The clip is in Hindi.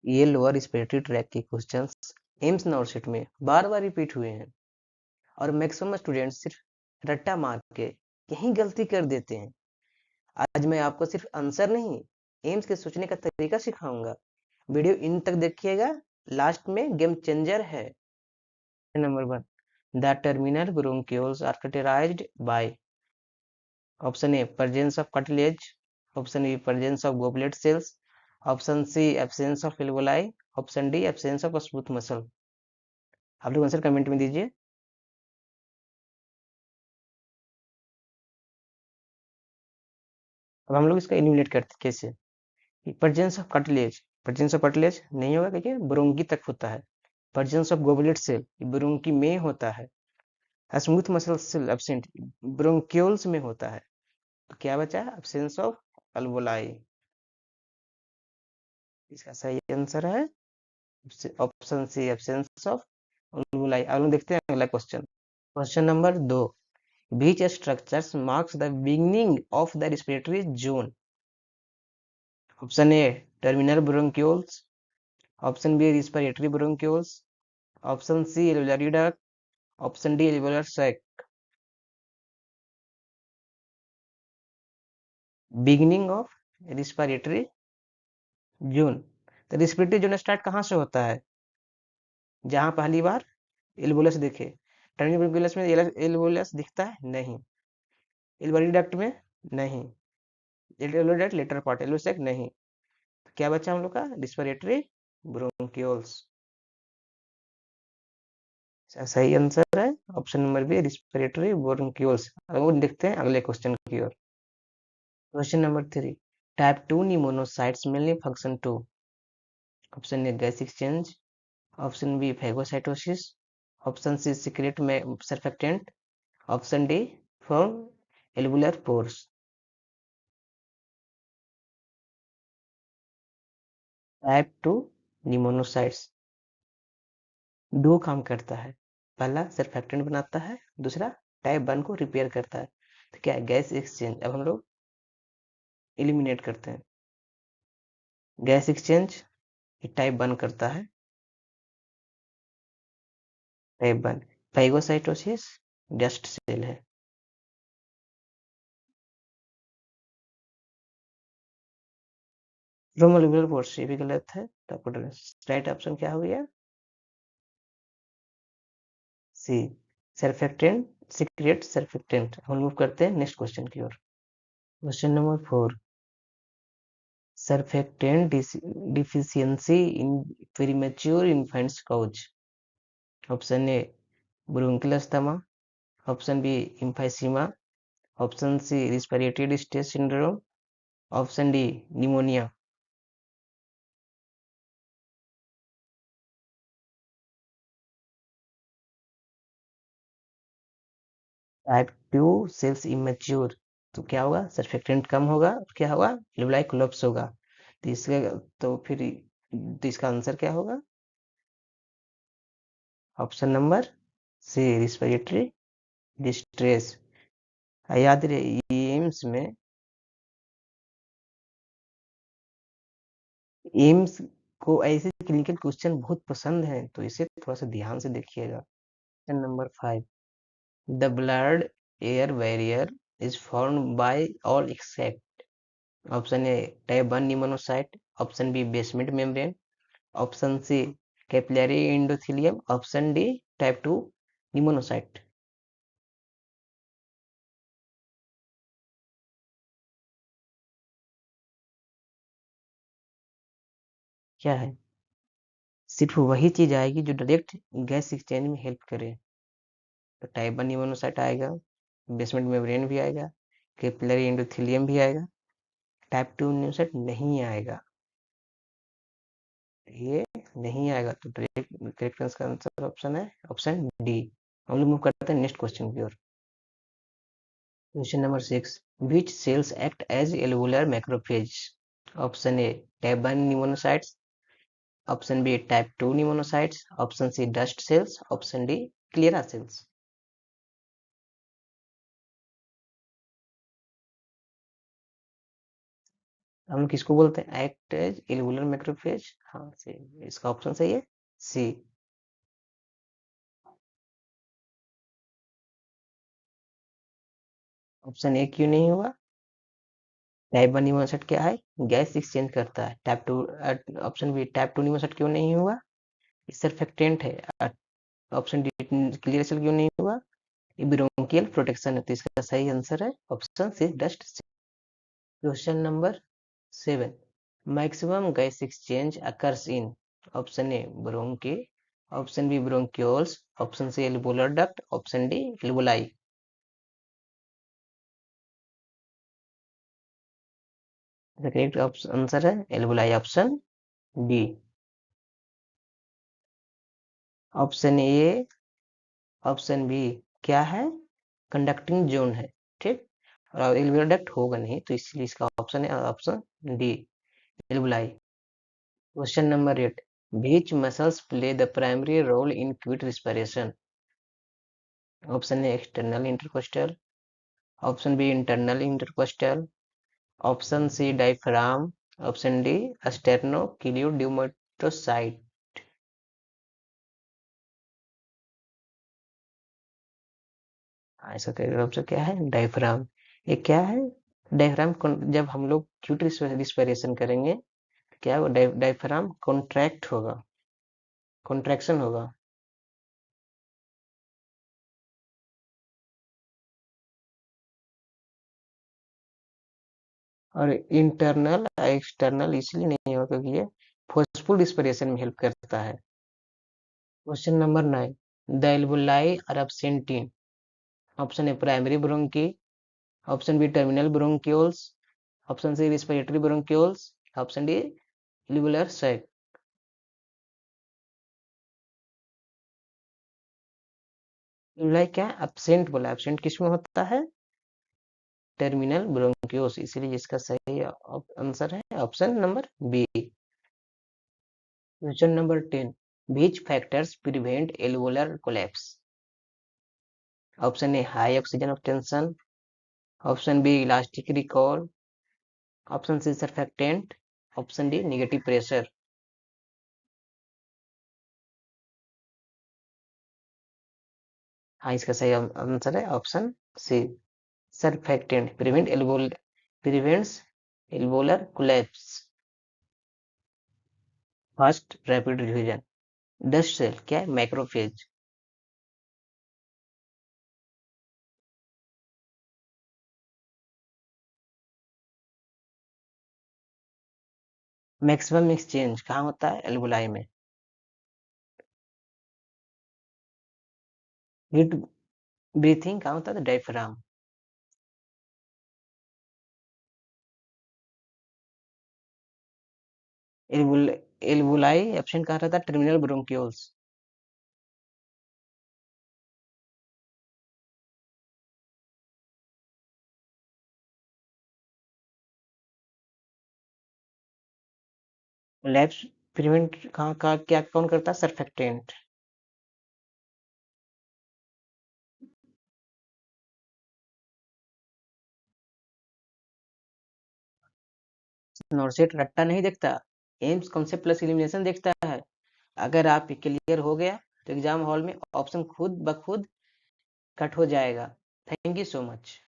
ये लोअर रिस्पिरेटरी ट्रैक के क्वेश्चंस एम्स नॉर्सेट में बार बार रिपीट हुए हैं और मैक्सिमम स्टूडेंट्स सिर्फ रट्टा मार के यही गलती कर देते हैं। आज मैं आपको सिर्फ आंसर नहीं, एम्स के सोचने का तरीका सिखाऊंगा। वीडियो इन तक देखिएगा, लास्ट में गेम चेंजर है। Number 1, the terminal bronchioles are characterized by option A presence of cartilage, option B presence of goblet cells, option C absence of alveoli, option D absence of smooth muscle। आप लोग आंसर कमेंट में दीजिए। अब हम लोग इसका एलिमिनेट करते हैं कैसे। प्रेजेंस ऑफ कार्टिलेज नहीं होगा क्योंकि ब्रोंकी तक होता है। Presence of goblet cell bronchi में होता है। Smooth muscle cell absent bronchioles में होता है। तो क्या बचा है, एब्सेंस ऑफ अल्वोलाई। इसका सही आंसर है ऑप्शन सी, एब्सेंस ऑफ अल्वोलाई। अब हम देखते हैं अगला question. Question number 2, which structures marks the beginning of the respiratory zone? Option A terminal bronchioles, option B respiratory bronchioles, option C alveolar duct, option D alveolar sac। Beginning of respiratory zone. तो रिस्पिरेटरी जोन स्टार्ट कहाँ से होता है, जहां पहली बार एल्वोलस दिखे। टर्मिनल ब्रोंक्यूलस में एल्वोलस दिखता है नहीं, एल्वेओलार डक्ट में नहीं, alveolar duct later part, alveolar sac नहीं। तो क्या बचा हम लोग का, रिस्पिरेटरी ब्रोंक्यूल्स। सही आंसर है option number B, respiratory bronchioles. अब देखते हैं अगले क्वेश्चन की ओर। Question number 3, type 2 pneumocytes mainly function to. Option A gas exchange, option B phagocytosis, option C secrete में surfactant, option D from alveolar pores. Type 2 pneumocytes दो काम करता है, पहला सर्फेक्टेंट बनाता है, दूसरा टाइप 1 को रिपेयर करता है। तो क्या है, गैस एक्सचेंज। अब हम लोग एलिमिनेट करते हैं। गैस एक्सचेंज टाइप 1 करता है, टाइप 1। फाइगोसाइटोसिस डस्ट सेल है। रोमोलिकुलर फोर्स ये भी गलत है, तो आपको राइट ऑप्शन क्या हो गया, सी, सर्फेक्टेंट, सीक्रेट सर्फेक्टेंट। हम मूव करते हैं नेक्स्ट क्वेश्चन की ओर। Question number 4, surfactant deficiency in premature infants cause. Option A bronchial asthma, option B emphysema, option C respiratory distress syndrome, option D pneumonia. Type 2 cells immature, तो क्या होगा, सर्फेक्टेंट कम होगा, क्या होगा, एल्वेओलाई कोलैप्स होगा। तो इसका तो फिर तो इसका आंसर क्या होगा, option number C, respiratory distress. याद रहे एम्स को ऐसे क्लिनिकल क्वेश्चन बहुत पसंद हैं, तो इसे थोड़ा सा ध्यान से देखिएगा। Question number 5, the blood air barrier is formed by all except. Option A type 1 pneumocyte, option B basement membrane, option C capillary endothelium, option D type 2 pneumocyte. क्या है, सिर्फ वही चीज आएगी जो डायरेक्ट गैस एक्सचेंज में हेल्प करे। तो टाइप 1 निमोनोसाइट आएगा, बेसमेंट मेम्ब्रेन भी आएगा, कैपिलरी एंडोथेलियम भी आएगा, टाइप 2 निमोनोसाइट नहीं आएगा। ये नहीं आएगा, तो करेक्ट आंसर का आंसर ऑप्शन है ऑप्शन डी। हम लोग मूव करते हैं नेक्स्ट क्वेश्चन की ओर। Question number 6, which cells act as alveolar macrophage? Option A type 1 pneumocytes, option B type 2 pneumocytes, option C dust cells, option D Clara cells. हम किसको बोलते हैं? Act as alveolar macrophage. हाँ सही, इसका ऑप्शन सही है सी। ऑप्शन ए क्यों नहीं हुआ? टाइप 1 न्यूमोसाइट क्या है? गैस एक्सचेंज करता है। Type 2, option B type 2 pneumocyte क्यों नहीं हुआ? सर्फेक्टेंट है। ऑप्शन डी क्लियर सेल क्यों नहीं हुआ? ये ब्रोंकियल प्रोटेक्शन है। तो इसका सही आंसर है option C, dust. Question number 7, maximum gas exchange occurs in. Option A bronchi, option B bronchioles, option C alveolar duct, option D alveoli. Correct answer है alveoli, option D. Option A, option B क्या है? कंडक्टिंग जोन है, ठीक। और एल्वुलर डक्ट होगा नहीं, तो इसलिए इसका ऑप्शन है option D, alveoli. Question number 8, which muscles play the primary role in quick respiration? Option A external intercostal, option B internal intercostal, option C diaphragm, option D sternocleidomastoid. ऐसा करेगा ऑप्शन क्या है? डायफ्राम। ये क्या है? डायफ्राम जब हम लोग क्यूट रिस्पिरेशन करेंगे, क्या वो डायफ्राम कॉन्ट्रैक्ट होगा, कॉन्ट्रैक्शन होगा। और इंटरनल एक्सटर्नल इसलिए नहीं होगा क्योंकि ये फोर्सफुल रिस्पिरेशन में हेल्प करता है। Question number 9, the alveoli are absent in। Option A primary bronchi, option B terminal bronchioles, option C respiratory bronchioles, option D alveolar sac. Alveoli क्या एब्सेंट बोला? एब्सेंट किस में होता है? टर्मिनल ब्रोंक्यूल्स, इसीलिए इसका सही आंसर है option number B. Question number 10, which factors prevent alveolar collapse? Option A high oxygen tension, option B elastic recoil, option C surfactant, option D negative pressure. हाँ, इसका सही आंसर है option C, surfactant prevents alveolar collapse. First rapid revision, dust cell क्या है? मैक्रोफेज। मैक्सिमम एक्सचेंज कहाँ होता है? एल्वुलाई में। हीट ब्रीथिंग कहाँ होता है? डायफ्राम। एल्वुलाई एब्सेंट कहाँ रहता है? Terminal bronchioles. लैप्स प्रिवेंट कहाँ का क्या कौन करता है? सर्फेक्टेंट। नॉर्सेट रट्टा नहीं देखता, एम्स कॉन्सेप्ट प्लस इलिमिनेशन देखता है। अगर आप क्लियर हो गया तो एग्जाम हॉल में ऑप्शन खुद ब खुद कट हो जाएगा। Thank you so much.